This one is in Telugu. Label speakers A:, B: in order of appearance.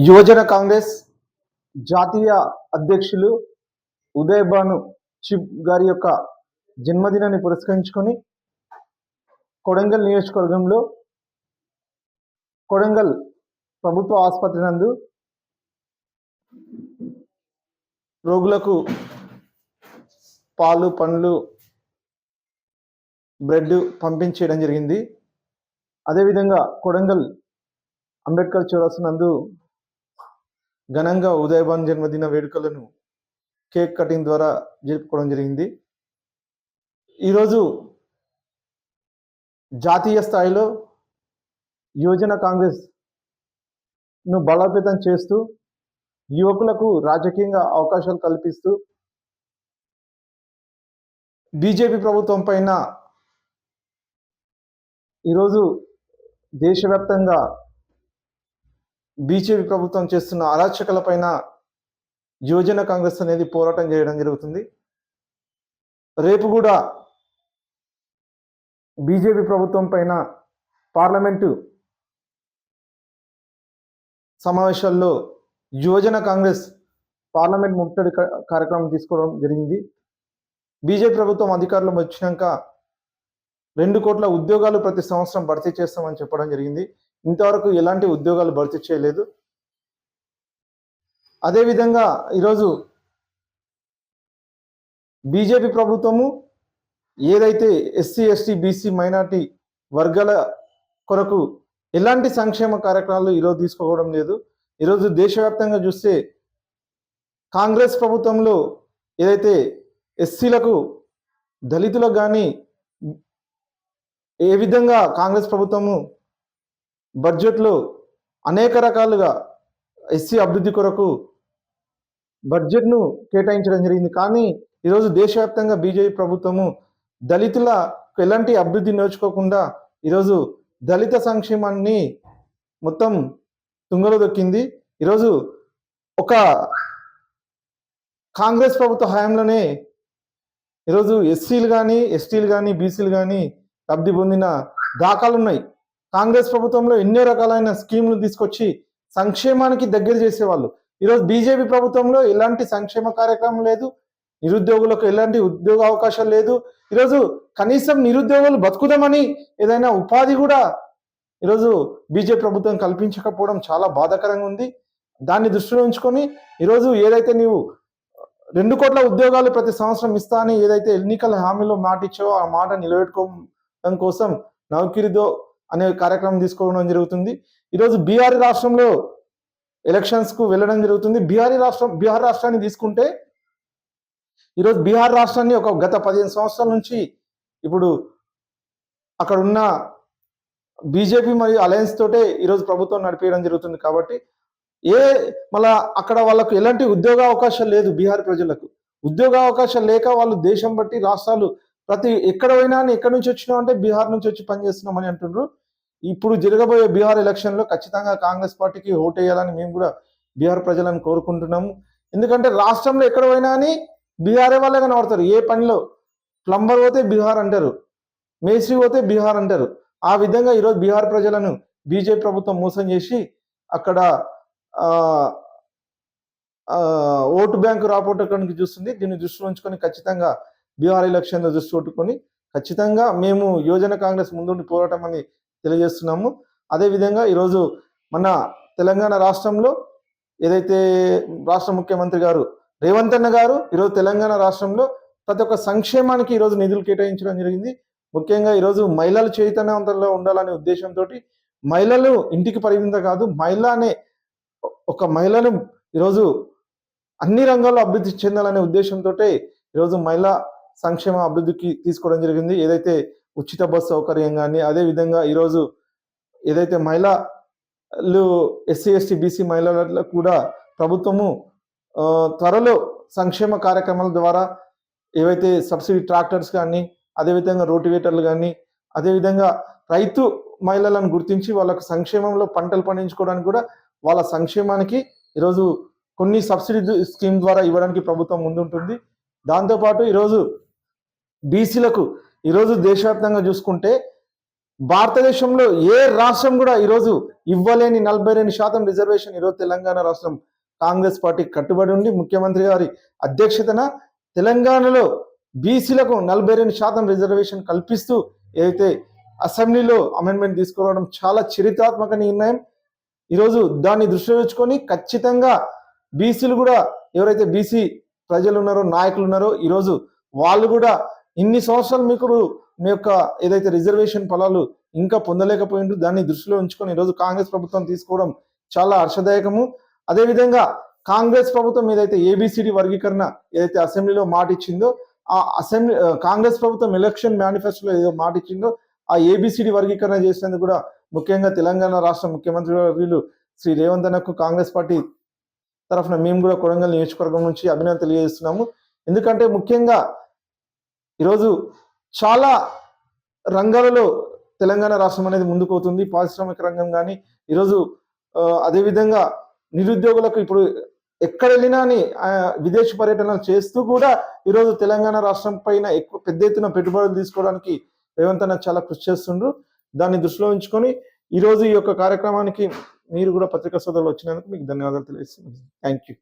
A: యువజన కాంగ్రెస్ జాతీయ అధ్యక్షులు ఉదయ్ భాను చిప్ గారి యొక్క జన్మదినాన్ని పురస్కరించుకొని కొడంగల్ నియోజకవర్గంలో కొడంగల్ ప్రభుత్వ ఆసుపత్రి నందు రోగులకు పాలు పండ్లు బ్రెడ్ పంపించేయడం జరిగింది. అదేవిధంగా కొడంగల్ అంబేద్కర్ చౌరస్తా నందు ఘనంగా ఉదయ్ భాను జన్మదిన వేడుకలను కేక్ కటింగ్ ద్వారా జరుపుకోవడం జరిగింది. ఈరోజు జాతీయ స్థాయిలో యువజన కాంగ్రెస్ను బలోపేతం చేస్తూ యువకులకు రాజకీయంగా అవకాశాలు కల్పిస్తూ బీజేపీ ప్రభుత్వం పైన ఈరోజు దేశవ్యాప్తంగా బీజేపీ ప్రభుత్వం చేస్తున్న అరాచకాల పైన యువజన కాంగ్రెస్ అనేది పోరాటం చేయడం జరుగుతుంది. రేపు కూడా బీజేపీ ప్రభుత్వం పైన పార్లమెంటు సమావేశాల్లో యువజన కాంగ్రెస్ పార్లమెంట్ ముట్టడి కార్యక్రమం తీసుకోవడం జరిగింది. బీజేపీ ప్రభుత్వం అధికారంలో వచ్చినాక 2 కోట్ల ఉద్యోగాలు ప్రతి సంవత్సరం భర్తీ చేస్తామని చెప్పడం జరిగింది. ఇంతవరకు ఎలాంటి ఉద్యోగాలు భర్తీ చేయలేదు. అదేవిధంగా ఈరోజు బీజేపీ ప్రభుత్వము ఏదైతే ఎస్సీ ఎస్టీ బీసీ మైనార్టీ వర్గాల కొరకు ఎలాంటి సంక్షేమ కార్యక్రమాలు ఈరోజు తీసుకోవడం లేదు. ఈరోజు దేశవ్యాప్తంగా చూస్తే కాంగ్రెస్ ప్రభుత్వంలో ఏదైతే ఎస్సీలకు దళితులకు కానీ ఏ విధంగా కాంగ్రెస్ ప్రభుత్వము బడ్జెట్లో అనేక రకాలుగా ఎస్సీ అభివృద్ధి కొరకు బడ్జెట్ను కేటాయించడం జరిగింది. కానీ ఈరోజు దేశవ్యాప్తంగా బీజేపీ ప్రభుత్వము దళితులకు ఎలాంటి అభివృద్ధి నోచుకోకుండా ఈరోజు దళిత సంక్షేమాన్ని మొత్తం తుంగలో దొక్కింది. ఈరోజు ఒక కాంగ్రెస్ ప్రభుత్వ హయాంలోనే ఈరోజు ఎస్సీలు కానీ ఎస్టీలు కానీ బీసీలు కానీ లబ్ధి పొందిన దాఖలు ఉన్నాయి. కాంగ్రెస్ ప్రభుత్వంలో ఎన్నో రకాలైన స్కీములు తీసుకొచ్చి సంక్షేమానికి దగ్గర చేసేవాళ్ళు. ఈరోజు బీజేపీ ప్రభుత్వంలో ఎలాంటి సంక్షేమ కార్యక్రమం లేదు, నిరుద్యోగులకు ఎలాంటి ఉద్యోగ అవకాశాలు లేదు. ఈరోజు కనీసం నిరుద్యోగులు బతుకుదామని ఏదైనా ఉపాధి కూడా ఈరోజు బీజేపీ ప్రభుత్వం కల్పించకపోవడం చాలా బాధాకరంగా ఉంది. దాన్ని దృష్టిలో ఉంచుకొని ఈరోజు ఏదైతే నీవు 2 కోట్ల ఉద్యోగాలు ప్రతి సంవత్సరం ఇస్తా అని ఏదైతే ఎన్నికల హామీలో మాట ఇచ్చావో ఆ మాట నిలబెట్టుకోవడం కోసం నౌకిరిదో అనే కార్యక్రమం తీసుకోవడం జరుగుతుంది. ఈరోజు బీహార్ రాష్ట్రంలో ఎలక్షన్స్కు వెళ్ళడం జరుగుతుంది. బీహార్ రాష్ట్రాన్ని తీసుకుంటే ఈరోజు బీహార్ రాష్ట్రాన్ని ఒక గత 15 సంవత్సరాల నుంచి ఇప్పుడు అక్కడ ఉన్న బీజేపీ మరియు అలయన్స్ తోటే ఈరోజు ప్రభుత్వం నడిపేయడం జరుగుతుంది. కాబట్టి మళ్ళా అక్కడ వాళ్ళకు ఎలాంటి ఉద్యోగ అవకాశాలు లేదు. బీహార్ ప్రజలకు ఉద్యోగ అవకాశాలు లేక వాళ్ళు దేశం బట్టి రాష్ట్రాలు ప్రతి ఎక్కడ పోయినా ఎక్కడి నుంచి వచ్చినావు అంటే బీహార్ నుంచి వచ్చి పనిచేస్తున్నామని అంటున్నారు. ఇప్పుడు జరగబోయే బీహార్ ఎలక్షన్లో ఖచ్చితంగా కాంగ్రెస్ పార్టీకి ఓటు వేయాలని మేము కూడా బీహార్ ప్రజలను కోరుకుంటున్నాము. ఎందుకంటే రాష్ట్రంలో ఎక్కడ పోయినా అని బీహారే వాళ్ళే కనబడతారు. ఏ పనిలో ప్లంబర్ పోతే బీహార్ అంటారు, మేస్త్రి పోతే బీహార్ అంటారు. ఆ విధంగా ఈరోజు బీహార్ ప్రజలను బీజేపీ ప్రభుత్వం మోసం చేసి అక్కడ ఓటు బ్యాంకు రాపోవటానికి చూస్తుంది. దీన్ని దృష్టిలో ఉంచుకొని ఖచ్చితంగా బీహార్ ఎలక్షన్లో దృష్టి పెట్టుకొని ఖచ్చితంగా మేము యువజన కాంగ్రెస్ ముందుండి పోరాటం అని తెలియజేస్తున్నాము. అదేవిధంగా ఈరోజు మన తెలంగాణ రాష్ట్రంలో ఏదైతే రాష్ట్ర ముఖ్యమంత్రి గారు రేవంత్ అన్న గారు ఈరోజు తెలంగాణ రాష్ట్రంలో ప్రతి ఒక్క సంక్షేమానికి ఈరోజు నిధులు కేటాయించడం జరిగింది. ముఖ్యంగా ఈరోజు మహిళలు చైతన్యవంతంలో ఉండాలనే ఉద్దేశంతో మహిళలు ఇంటికి పరిమితం కాదు, మహిళ అనే ఒక మహిళను ఈరోజు అన్ని రంగాల్లో అభివృద్ధి చెందాలనే ఉద్దేశంతో ఈరోజు మహిళా సంక్షేమ అభివృద్ధికి తీసుకోవడం జరిగింది. ఏదైతే ఉచిత బస్సు సౌకర్యం కానీ అదేవిధంగా ఈరోజు ఏదైతే మహిళలు ఎస్సీ ఎస్టీ బీసీ మహిళలకు కూడా ప్రభుత్వము త్వరలో సంక్షేమ కార్యక్రమాల ద్వారా ఏవైతే సబ్సిడీ ట్రాక్టర్స్ కానీ అదేవిధంగా రోటివేటర్లు కానీ అదేవిధంగా రైతు మహిళలను గుర్తించి వాళ్ళకు సంక్షేమంలో పంటలు పండించుకోవడానికి కూడా వాళ్ళ సంక్షేమానికి ఈరోజు కొన్ని సబ్సిడీ స్కీమ్ ద్వారా ఇవ్వడానికి ప్రభుత్వం ముందుంటుంది. దాంతోపాటు ఈరోజు బీసీలకు ఈరోజు దేశవ్యాప్తంగా చూసుకుంటే భారతదేశంలో ఏ రాష్ట్రం కూడా ఈరోజు ఇవ్వలేని 42% రిజర్వేషన్ ఈరోజు తెలంగాణ రాష్ట్రం కాంగ్రెస్ పార్టీ కట్టుబడి ఉండి ముఖ్యమంత్రి గారి అధ్యక్షతన తెలంగాణలో బీసీలకు 42% రిజర్వేషన్ కల్పిస్తూ ఏదైతే అసెంబ్లీలో అమెండ్మెంట్ తీసుకురావడం చాలా చరిత్రాత్మక నిర్ణయం. ఈరోజు దాన్ని దృష్టిలో ఉంచుకొని ఖచ్చితంగా బీసీలు కూడా ఎవరైతే బీసీ ప్రజలు ఉన్నారో నాయకులు ఉన్నారో ఈరోజు వాళ్ళు కూడా ఇన్ని సంవత్సరాలు మీ యొక్క ఏదైతే రిజర్వేషన్ ఫలాలు ఇంకా పొందలేకపోయిండ్రు దాన్ని దృష్టిలో ఉంచుకొని ఈరోజు కాంగ్రెస్ ప్రభుత్వం తీసుకోవడం చాలా హర్షదాయకము. అదేవిధంగా కాంగ్రెస్ ప్రభుత్వం ఏదైతే ఏబిసిడి వర్గీకరణ ఏదైతే అసెంబ్లీలో మాట ఇచ్చిందో ఆ కాంగ్రెస్ ప్రభుత్వం ఎలక్షన్ మేనిఫెస్టోలో ఏదో మాట ఇచ్చిందో ఆ ఏబిసిడి వర్గీకరణ చేసినందుకు కూడా ముఖ్యంగా తెలంగాణ రాష్ట్ర ముఖ్యమంత్రి వర్యులు శ్రీ రేవంత్ అన్నకు కాంగ్రెస్ పార్టీ తరఫున మేము కూడా కొడంగల్ నియోజకవర్గం నుంచి అభినందన తెలియజేస్తున్నాము. ఎందుకంటే ముఖ్యంగా ఈరోజు చాలా రంగాలలో తెలంగాణ రాష్ట్రం అనేది ముందుకు అవుతుంది. పారిశ్రామిక రంగం కానీ ఈరోజు అదేవిధంగా నిరుద్యోగులకు ఇప్పుడు ఎక్కడ వెళ్ళినా అని విదేశీ పర్యటనలు చేస్తూ కూడా ఈరోజు తెలంగాణ రాష్ట్రం పైన పెద్ద ఎత్తున పెట్టుబడులు తీసుకోవడానికి రేవంత్ అన్న చాలా కృషి చేస్తుండ్రు. దాన్ని దృష్టిలో ఉంచుకొని ఈరోజు ఈ యొక్క కార్యక్రమానికి మీరు కూడా పత్రికా సోదరులు వచ్చినందుకు మీకు ధన్యవాదాలు తెలియజేస్తున్నాను. Thank you.